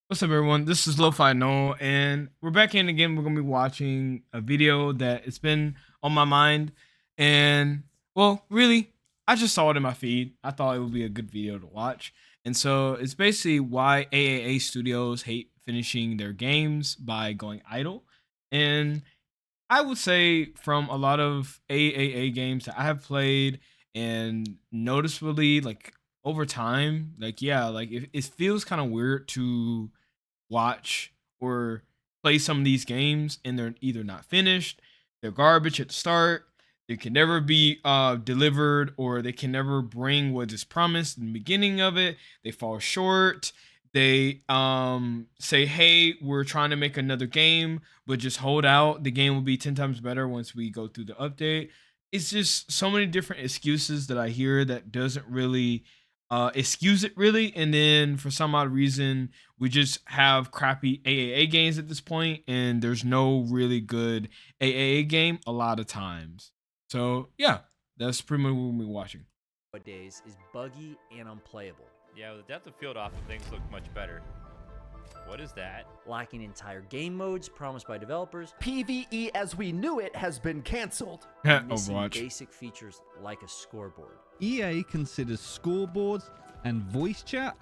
What's up, everyone? This is LofiNole, and we're back in again. We're gonna be watching a video that it's been on my mind, and well, really, I just saw it in my feed. I thought it would be a good video to watch, and so it's basically why AAA studios hate finishing their games by going idle. And I would say from a lot of AAA games that I have played, and noticeably, like over time, like yeah, like it feels kind of weird to watch or play some of these games and they're either not finished, they're garbage at the start, they can never be delivered, or they can never bring what is promised in the beginning of it. They fall short. They say, hey, we're trying to make another game, but just hold out. The game will be 10 times better once we go through the update. It's just so many different excuses that I hear that doesn't really excuse it really. And then for some odd reason, we just have crappy AAA games at this point, and there's no really good AAA game a lot of times. So yeah, that's pretty much what we're watching. Nowadays is buggy and unplayable, Yeah, with the depth of field option, things look much better. What is that? lacking entire game modes promised by developers, PvE as we knew it has been canceled. and missing Overwatch. basic features like a scoreboard. EA considers scoreboards and voice chat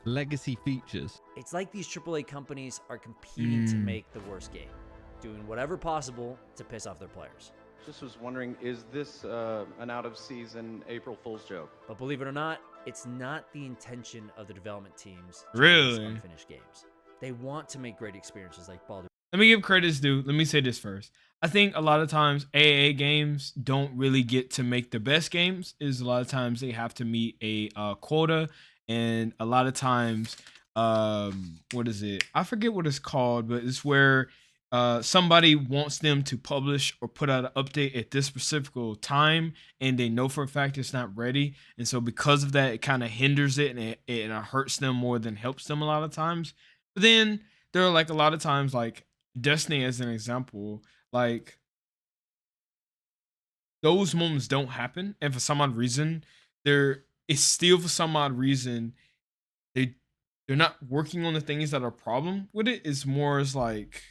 legacy features. It's like these AAA companies are competing to make the worst game, doing whatever possible to piss off their players. Just was wondering, is this an out-of-season April Fool's joke? But believe it or not, it's not the intention of the development teams to Really? release unfinished games. They want to make great experiences like Baldur's Let me give credits due. Let me say this first. I think a lot of times AAA games don't really get to make the best games. Is a lot of times they have to meet a quota, and a lot of times, what is it? I forget what it's called, but it's where somebody wants them to publish or put out an update at this specific time, and they know for a fact it's not ready, and so because of that, it kind of hinders it, and it hurts them more than helps them a lot of times. But then there are like a lot of times, like Destiny as an example, like those moments don't happen, and for some odd reason, there it's still for some odd reason they they're not working on the things that are a problem with it. It's more as like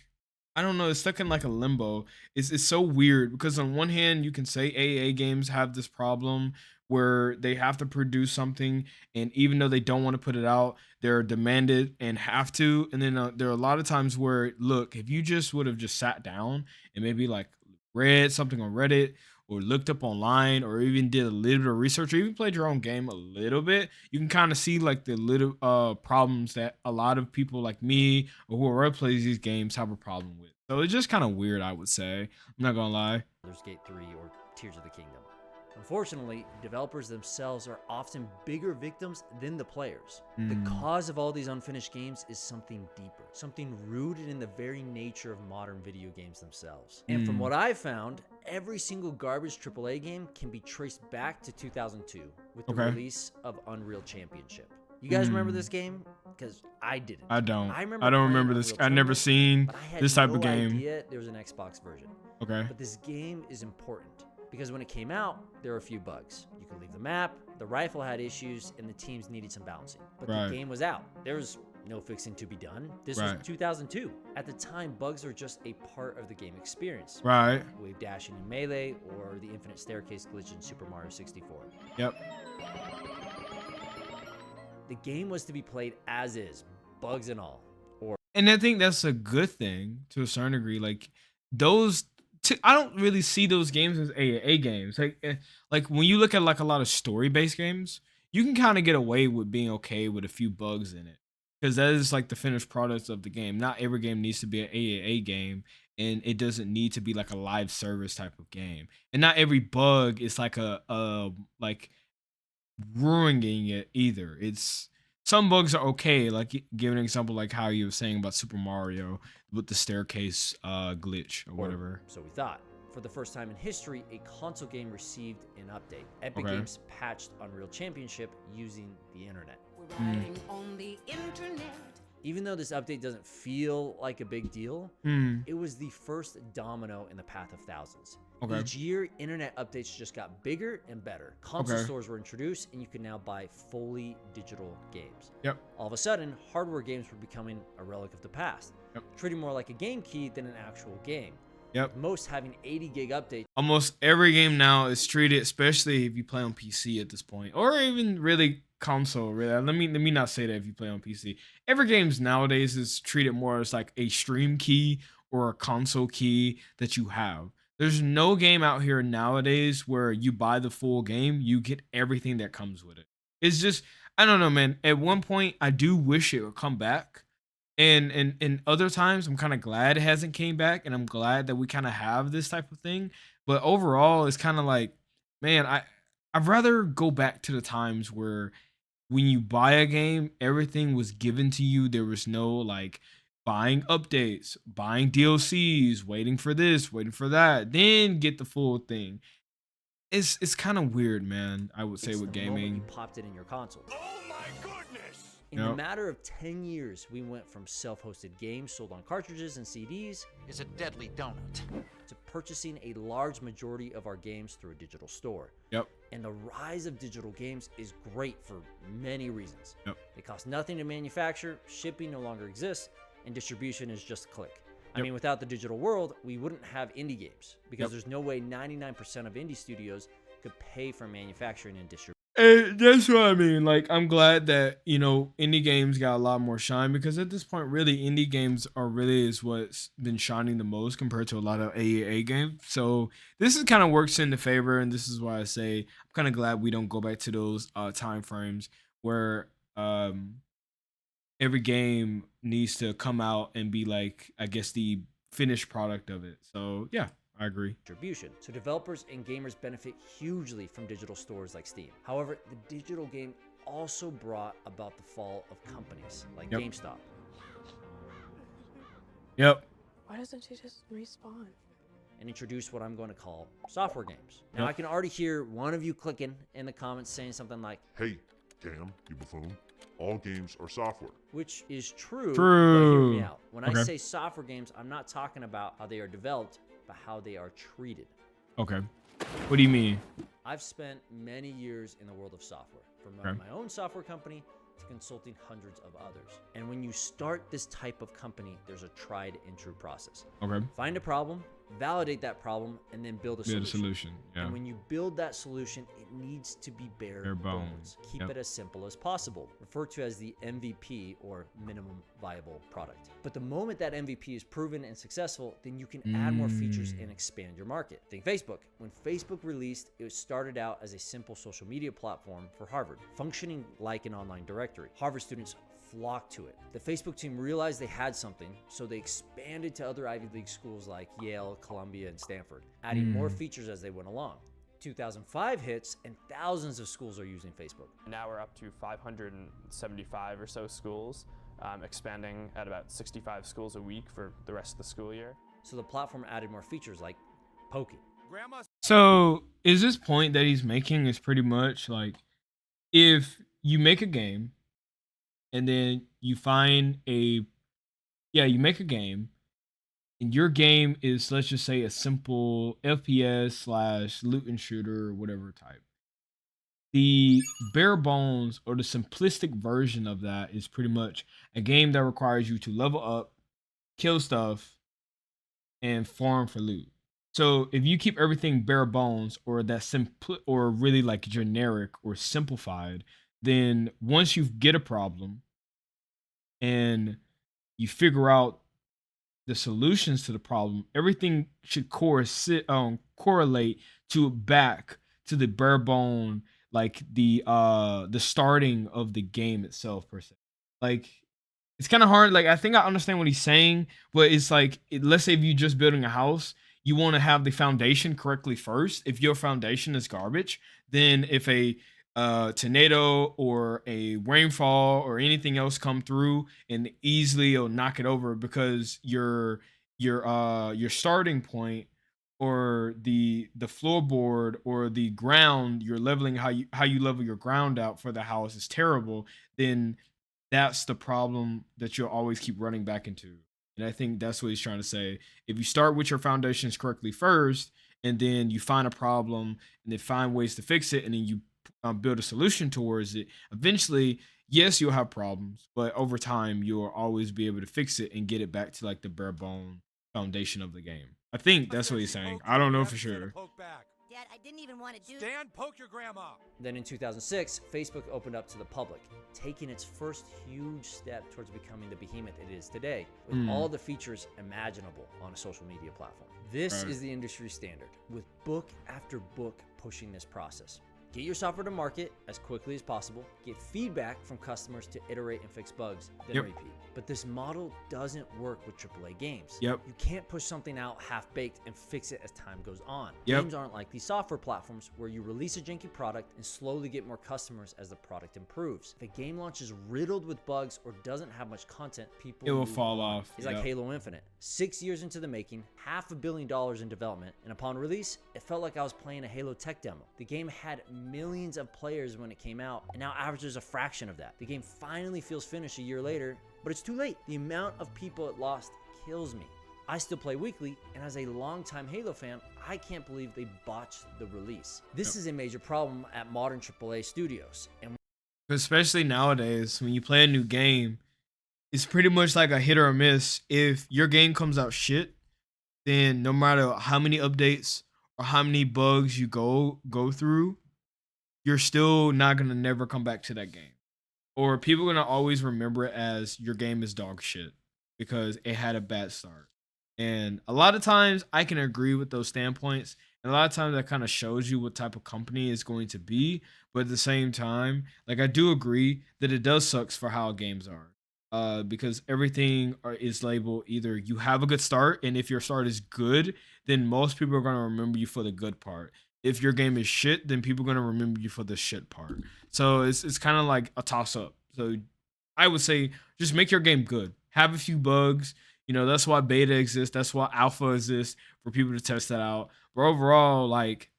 I don't know, it's stuck in like a limbo. It's so weird because on one hand you can say AA games have this problem where they have to produce something, and even though they don't want to put it out, they're demanded and have to. And then there are a lot of times where look, if you just would have just sat down and maybe like read something on Reddit or looked up online or even did a little bit of research or even played your own game a little bit, you can kind of see like the little problems that a lot of people like me or whoever plays these games have a problem with. So it's just kind of weird, I would say. I'm not gonna lie. Gate 3 or Tears of the Kingdom. Unfortunately, developers themselves are often bigger victims than the players. The cause of all these unfinished games is something deeper, something rooted in the very nature of modern video games themselves. And from what I've found, every single garbage AAA game can be traced back to 2002 with the release of Unreal Championship. You guys remember this game? Because I didn't. I don't. I I remember don't playing remember this. Unreal I never Tournament, seen but I had this type no of game. idea there was an Xbox version. Okay. But this game is important because when it came out, there were a few bugs. You could leave the map, the rifle had issues, and the teams needed some balancing. But Right. the game was out. There was no fixing to be done. This was 2002. At the time, bugs were just a part of the game experience. Right. Wave dashing in Melee or the infinite staircase glitch in Super Mario 64. Yep. The game was to be played as is, bugs and all. And I think that's a good thing to a certain degree. Like those, I don't really see those games as AAA games. Like when you look at like a lot of story-based games, you can kind of get away with being okay with a few bugs in it because that is like the finished product of the game. Not every game needs to be an AAA game, and it doesn't need to be like a live service type of game. And not every bug is like a like ruining it either. It's some bugs are okay, like give an example like how you were saying about Super Mario with the staircase glitch or whatever. So we thought. For the first time in history, a console game received an update. Epic Okay. Games patched Unreal Championship using the internet. We're riding on the internet, Even though this update doesn't feel like a big deal, it was the first domino in the path of thousands. Okay. Each year, internet updates just got bigger and better. Console stores were introduced, and you can now buy fully digital games. Yep. All of a sudden, hardware games were becoming a relic of the past, treating more like a game key than an actual game. Yep. Most having 80 gig updates. Almost every game now is treated, especially if you play on PC at this point, or even really console. Really, let me not say that if you play on PC. Every games nowadays is treated more as like a stream key or a console key that you have. There's no game out here nowadays where you buy the full game, you get everything that comes with it. It's just, I don't know, man. At one point, I do wish it would come back. And other times I'm kind of glad it hasn't came back, and I'm glad that we kind of have this type of thing. But overall, it's kind of like, man, I'd rather go back to the times where when you buy a game, everything was given to you. There was no like buying updates, buying DLCs, waiting for this, waiting for that, then get the full thing. It's kind of weird, man. I would say with the moment gaming. you popped it in your console. Oh my goodness! In a matter of 10 years, we went from self-hosted games sold on cartridges and CDs Is a deadly donut. to purchasing a large majority of our games through a digital store. Yep. And the rise of digital games is great for many reasons. Yep. They cost nothing to manufacture, shipping no longer exists, and distribution is just a click. I mean, without the digital world, we wouldn't have indie games because there's no way 99% of indie studios could pay for manufacturing and distribution. And that's what I mean. Like, I'm glad that, you know, indie games got a lot more shine, because at this point, really, indie games are really is what's been shining the most compared to a lot of AAA games. So this is kind of works in the favor, and this is why I say I'm kind of glad we don't go back to those time frames where every game needs to come out and be like, I guess, the finished product of it. So yeah, I agree. Distribution. So developers and gamers benefit hugely from digital stores like Steam. However, the digital game also brought about the fall of companies like GameStop. Yep. Why doesn't she just respawn? And introduced what I'm going to call software games. Now, I can already hear one of you clicking in the comments saying something like, "Hey, damn, you buffoon. All games are software." which is true. True. But hear me out. When I say software games, I'm not talking about how they are developed, but how they are treated. Okay. What do you mean? I've spent many years in the world of software, from running my own software company to consulting hundreds of others. And when you start this type of company, there's a tried and true process. Okay. Find a problem, validate that problem, and then build a Build a solution. solution. Yeah. And when you build that solution, it needs to be bare bones. Keep it as simple as possible, referred to as the MVP, or minimum viable product. But the moment that MVP is proven and successful, then you can add more features and expand your market. Think Facebook. When Facebook released, it started out as a simple social media platform for Harvard, functioning like an online directory. Harvard students flocked to it. The Facebook team realized they had something, so they expanded to other Ivy League schools like Yale, Columbia, and Stanford, adding more features as they went along. 2005 hits, and thousands of schools are using Facebook. Now we're up to 575 or so schools, expanding at about 65 schools a week for the rest of the school year. So the platform added more features like poking. So is this point that he's making is pretty much like, if you make a game and then you find you make a game, and your game is, let's just say, a simple FPS / loot and shooter or whatever type. The bare bones or the simplistic version of that is pretty much a game that requires you to level up, kill stuff, and farm for loot. So if you keep everything bare bones, or that simple, or really like generic or simplified, then once you get a problem and you figure out the solutions to the problem, everything should correlate to back to the bare bone, like the starting of the game itself per se. Like, it's kind of hard. Like, I think I understand what he's saying, but it's like, let's say if you're just building a house, you want to have the foundation correctly first. If your foundation is garbage, then if a tornado or a rainfall or anything else come through, and easily it'll knock it over, because your starting point, or the floorboard or the ground, you're leveling, how you level your ground out for the house is terrible, then that's the problem that you'll always keep running back into. And I think that's what he's trying to say. If you start with your foundations correctly first, and then you find a problem, and then find ways to fix it, and then you build a solution towards it, eventually, yes, you'll have problems, but over time, you'll always be able to fix it and get it back to like the bare bone foundation of the game. I think that's what he's saying. I don't know for sure. Dad, I didn't even want to do Dan, poke your grandma. Then in 2006, Facebook opened up to the public, taking its first huge step towards becoming the behemoth it is today, with all the features imaginable on a social media platform. This is the industry standard, with book after book pushing this process. Get your software to market as quickly as possible, get feedback from customers to iterate and fix bugs, then repeat. But this model doesn't work with AAA games. You can't push something out half-baked and fix it as time goes on. Games aren't like these software platforms where you release a janky product and slowly get more customers as the product improves. If a game launches riddled with bugs or doesn't have much content, people it will fall off. It's like Halo Infinite. 6 years into the making, $500 million in development, and upon release, it felt like I was playing a Halo tech demo. The game had millions of players when it came out, and now averages a fraction of that. The game finally feels finished a year later, but it's too late. The amount of people it lost kills me. I still play weekly, and as a longtime Halo fan, I can't believe they botched the release. This is a major problem at modern AAA studios. And especially nowadays, when you play a new game, it's pretty much like a hit or a miss. If your game comes out shit, then no matter how many updates or how many bugs you go through, you're still not gonna never come back to that game. Or people are gonna always remember it as your game is dog shit because it had a bad start. And a lot of times I can agree with those standpoints. And a lot of times that kind of shows you what type of company it's going to be. But at the same time, like I do agree that it does sucks for how games are. Because everything is labeled either you have a good start, and if your start is good, then most people are going to remember you for the good part. If your game is shit, then people are going to remember you for the shit part. So it's kind of like a toss up. So I would say just make your game good. Have a few bugs. You know, that's why beta exists. That's why alpha exists, for people to test that out. But overall, like,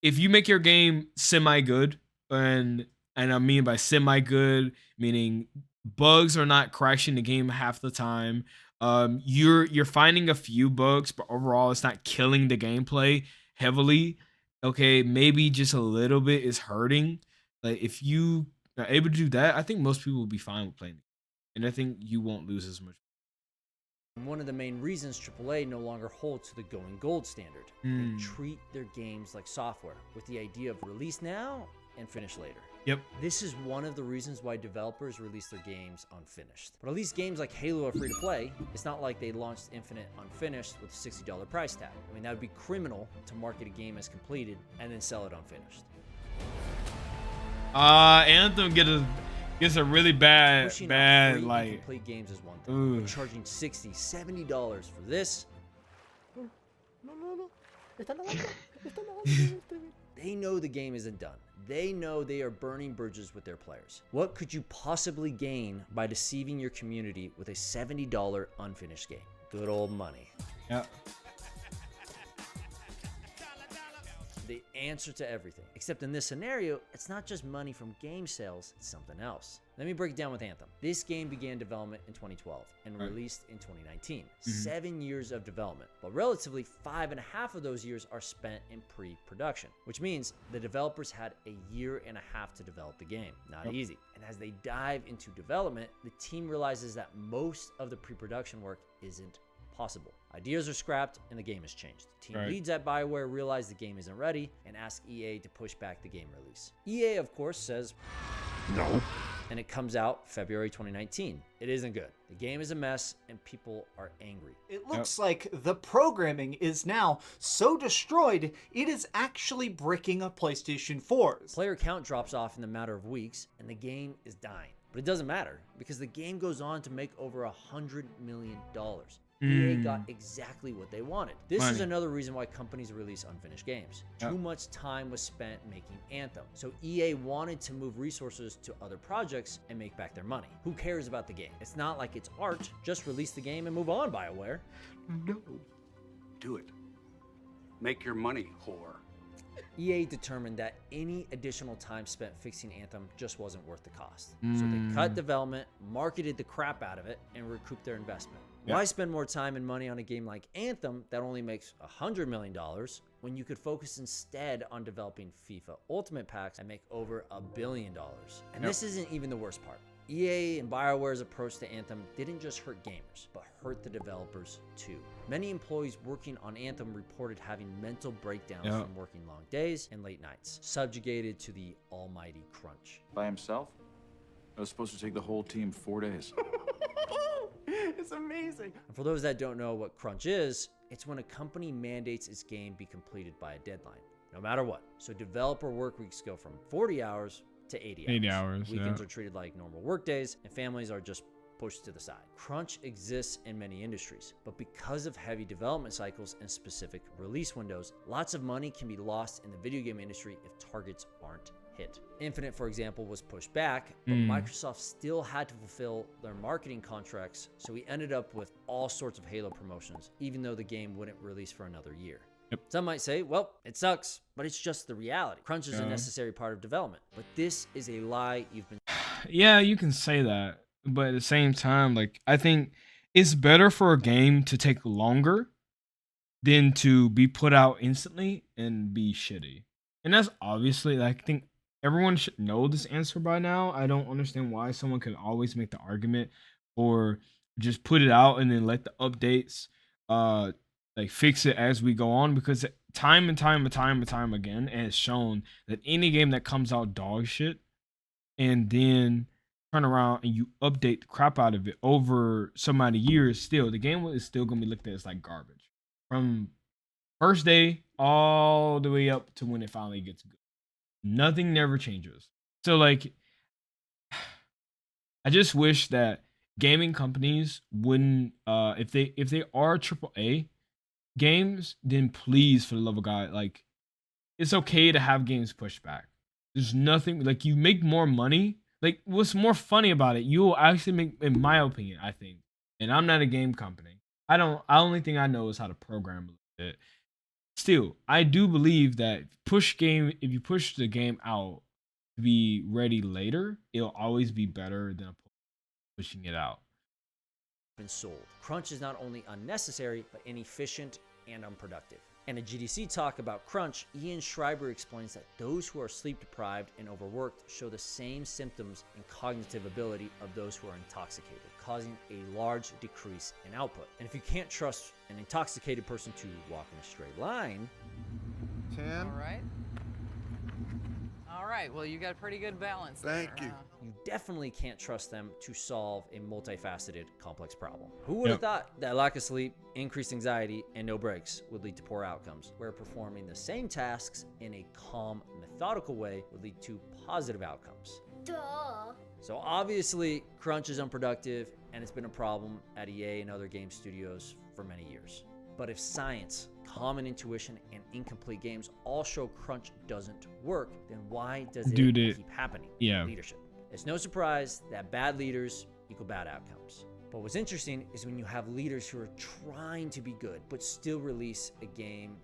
if you make your game semi good, and I mean by semi good, meaning bugs are not crashing the game half the time. You're finding a few bugs, but overall it's not killing the gameplay heavily. Okay, maybe just a little bit is hurting. Like if you are able to do that, I think most people will be fine with playing it. And I think you won't lose as much. one of the main reasons AAA no longer holds to the going gold standard. They treat their games like software, with the idea of release now and finish later. Yep. This is one of the reasons why developers release their games unfinished. But at least games like Halo are free to play. It's not like they launched Infinite unfinished with a $60 price tag. I mean, that would be criminal to market a game as completed and then sell it unfinished. Anthem gets a really bad like complete games is one thing. But charging $60, $70 for this. They know the game isn't done. They know they are burning bridges with their players. What could you possibly gain by deceiving your community with a $70 unfinished game? Good old money. Yeah. The answer to everything. Except in this scenario, it's not just money from game sales, it's something else. Let me break it down with Anthem. This game began development in 2012 and released in 2019. 7 years of development, but relatively 5.5 of those years are spent in pre-production, which means the developers had a 1.5 years to develop the game. Not easy. And as they dive into development, the team realizes that most of the pre-production work isn't possible. Ideas are scrapped and the game is changed. Team leads at BioWare realize the game isn't ready and ask EA to push back the game release. EA, of course, says no, and it comes out February 2019. It isn't good. The game is a mess and people are angry. It looks like the programming is now so destroyed, it is actually bricking a PlayStation 4's. Player count drops off in the matter of weeks and the game is dying. But it doesn't matter because the game goes on to make over $100 million. EA got exactly what they wanted. This is another reason why companies release unfinished games. Too much time was spent making Anthem. So EA wanted to move resources to other projects and make back their money. Who cares about the game? It's not like it's art. Just release the game and move on, BioWare. No. Do it. Make your money, whore. EA determined that any additional time spent fixing Anthem just wasn't worth the cost. So they cut development, marketed the crap out of it, and recouped their investment. Why spend more time and money on a game like Anthem that only makes $100 million when you could focus instead on developing FIFA Ultimate Packs and make over $1 billion? And this isn't even the worst part. EA and BioWare's approach to Anthem didn't just hurt gamers, but hurt the developers too. Many employees working on Anthem reported having mental breakdowns from working long days and late nights, subjugated to the almighty crunch. By himself? It was supposed to take the whole team 4 days. It's amazing. And for those that don't know what crunch is, it's when a company mandates its game be completed by a deadline, no matter what. So developer work weeks go from 40 hours to 80 hours. 80 hours, Weekends are treated like normal work days, and families are just pushed to the side. Crunch exists in many industries, but because of heavy development cycles and specific release windows, lots of money can be lost in the video game industry if targets aren't hit. Infinite, for example, was pushed back, but Microsoft still had to fulfill their marketing contracts, so we ended up with all sorts of Halo promotions, even though the game wouldn't release for another year. Some might say, well, it sucks, but it's just the reality. Crunch is a necessary part of development, but this is a lie you've been... Yeah, you can say that, but at the same time, like, I think it's better for a game to take longer than to be put out instantly and be shitty. And that's obviously, like, I think everyone should know this answer by now. I don't understand why someone can always make the argument or just put it out and then let the updates like fix it as we go on, because time and time again it has shown that any game that comes out dog shit and then turn around and you update the crap out of it over so many years, still the game is still gonna be looked at as like garbage from first day all the way up to when it finally gets good. Nothing never changes. So like, I just wish that gaming companies wouldn't if they are AAA games, then please, for the love of God, like, it's okay to have games pushed back. There's nothing, like, you make more money. Like, what's more funny about it, you will actually make, in my opinion, I think, and I'm not a game company, only thing I know is how to program it. Still, I do believe that if you push the game out to be ready later, it'll always be better than pushing it out. Been sold. Crunch is not only unnecessary, but inefficient and unproductive. In a GDC talk about crunch, Ian Schreiber explains that those who are sleep deprived and overworked show the same symptoms and cognitive ability of those who are intoxicated, causing a large decrease in output. And if you can't trust an intoxicated person to walk in a straight line... 10. All right, well, you got pretty good balance there. Thank you. You definitely can't trust them to solve a multifaceted, complex problem. Who would have thought that lack of sleep, increased anxiety, and no breaks would lead to poor outcomes, where performing the same tasks in a calm, methodical way would lead to positive outcomes? Duh. So obviously, crunch is unproductive, and it's been a problem at EA and other game studios for many years. But if science, common intuition, and incomplete games all show crunch doesn't work, then why does it keep happening? Leadership. It's no surprise that bad leaders equal bad outcomes. But what's interesting is when you have leaders who are trying to be good, but still release a game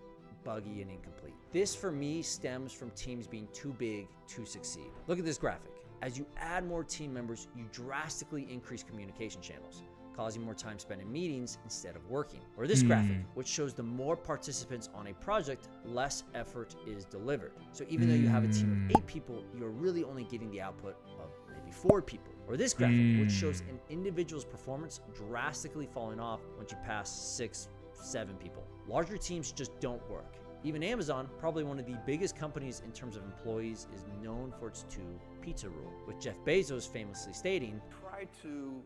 buggy and incomplete. This, for me, stems from teams being too big to succeed. Look at this graphic. As you add more team members, you drastically increase communication channels, causing more time spent in meetings instead of working. Or this graphic, which shows the more participants on a project, less effort is delivered. So even though you have a team of 8 people, you're really only getting the output of maybe 4 people. Or this graphic, which shows an individual's performance drastically falling off once you pass 6, 7 people. Larger teams just don't work. Even Amazon, probably one of the biggest companies in terms of employees, is known for its 2 pizza rule, with Jeff Bezos famously stating, "Try to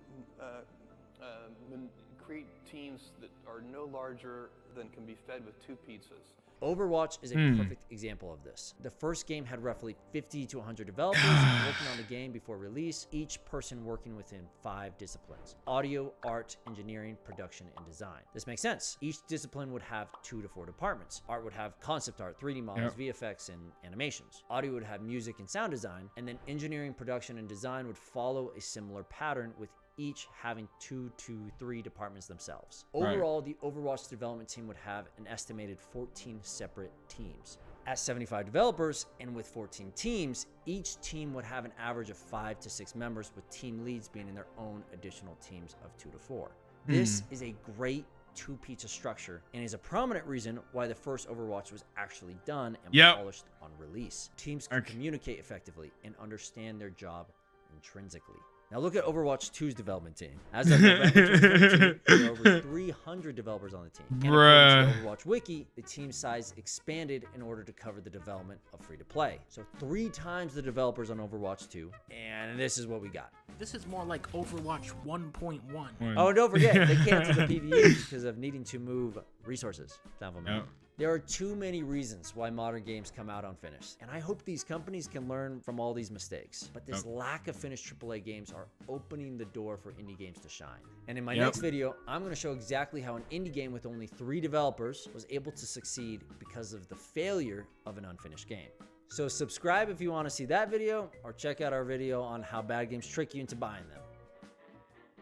create teams that are no larger than can be fed with 2 pizzas." Overwatch is a perfect example of this. The first game had roughly 50 to 100 developers working on the game before release, each person working within 5 disciplines: audio, art, engineering, production, and design. This makes sense. Each discipline would have 2 to 4 departments. Art would have concept art, 3D models, VFX, and animations. Audio would have music and sound design, and then engineering, production, and design would follow a similar pattern, with each having 2 to 3 departments themselves. Overall, the Overwatch development team would have an estimated 14 separate teams. At 75 developers and with 14 teams, each team would have an average of 5 to 6 members, with team leads being in their own additional teams of 2 to 4. This is a great two-pizza structure and is a prominent reason why the first Overwatch was actually done and polished on release. Teams can communicate effectively and understand their job intrinsically. Now look at Overwatch 2's development team. As of November 2022, there are over 300 developers on the team. And according to the Overwatch Wiki, the team size expanded in order to cover the development of free-to-play. So 3 times the developers on Overwatch 2, and this is what we got. This is more like Overwatch 1.1. Oh, don't forget, they canceled the PvE because of needing to move resources. Sound familiar? There are too many reasons why modern games come out unfinished, and I hope these companies can learn from all these mistakes. But this lack of finished AAA games are opening the door for indie games to shine. And in my next video, I'm going to show exactly how an indie game with only 3 developers was able to succeed because of the failure of an unfinished game. So subscribe if you want to see that video, or check out our video on how bad games trick you into buying them.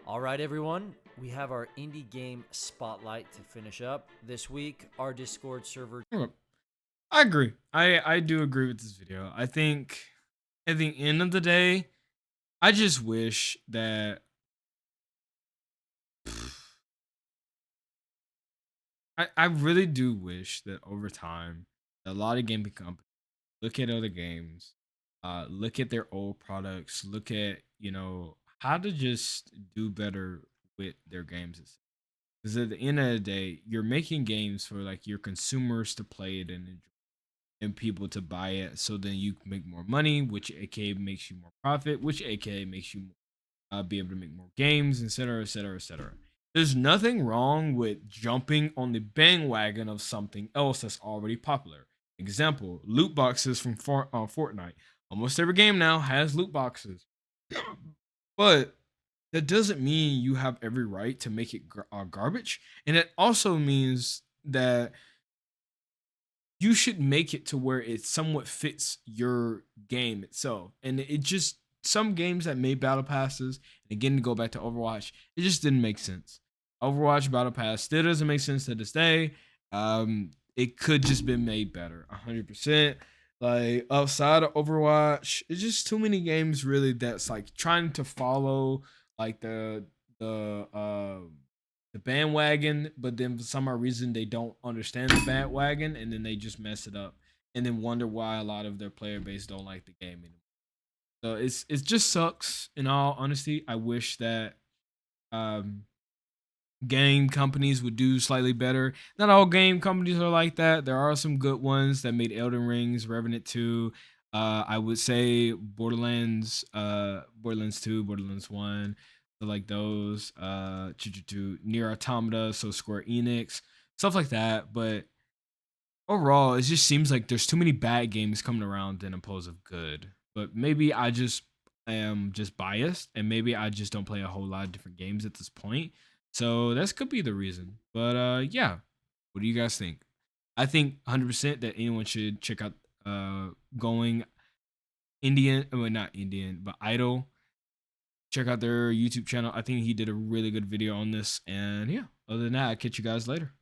All right, everyone. We have our indie game spotlight to finish up. This week, our Discord server. I agree. I do agree with this video. I think at the end of the day, I just wish that I really do wish that over time, a lot of gaming companies look at other games, look at their old products, look at, how to just do better with their games. Because at the end of the day, you're making games for like your consumers to play it and enjoy, and people to buy it, so then you can make more money, which aka makes you more profit, which aka makes you be able to make more games, etc., etc., etc. There's nothing wrong with jumping on the bandwagon of something else that's already popular. Example, loot boxes from Fortnite. Almost every game now has loot boxes. But that doesn't mean you have every right to make it garbage. And it also means that you should make it to where it somewhat fits your game itself. And it just, some games that made battle passes, and again, to go back to Overwatch, it just didn't make sense. Overwatch battle pass still doesn't make sense to this day. It could just been made better, 100%. Like outside of Overwatch, it's just too many games really that's like trying to follow like the bandwagon, but then for some odd reason they don't understand the bandwagon, and then they just mess it up, and then wonder why a lot of their player base don't like the game anymore. So it just sucks. In all honesty, I wish that game companies would do slightly better. Not all game companies are like that. There are some good ones that made Elden Rings, Revenant 2. I would say Borderlands 2, Borderlands 1, so like those. Near Automata, so Square Enix, stuff like that. But overall, it just seems like there's too many bad games coming around than opposed of good. But maybe I just am just biased, and maybe I just don't play a whole lot of different games at this point. So this could be the reason. But yeah, what do you guys think? I think 100% that anyone should check out Going Indian, well, not Indian, but Idol. Check out their YouTube channel. I think he did a really good video on this. And yeah, other than that, I'll catch you guys later.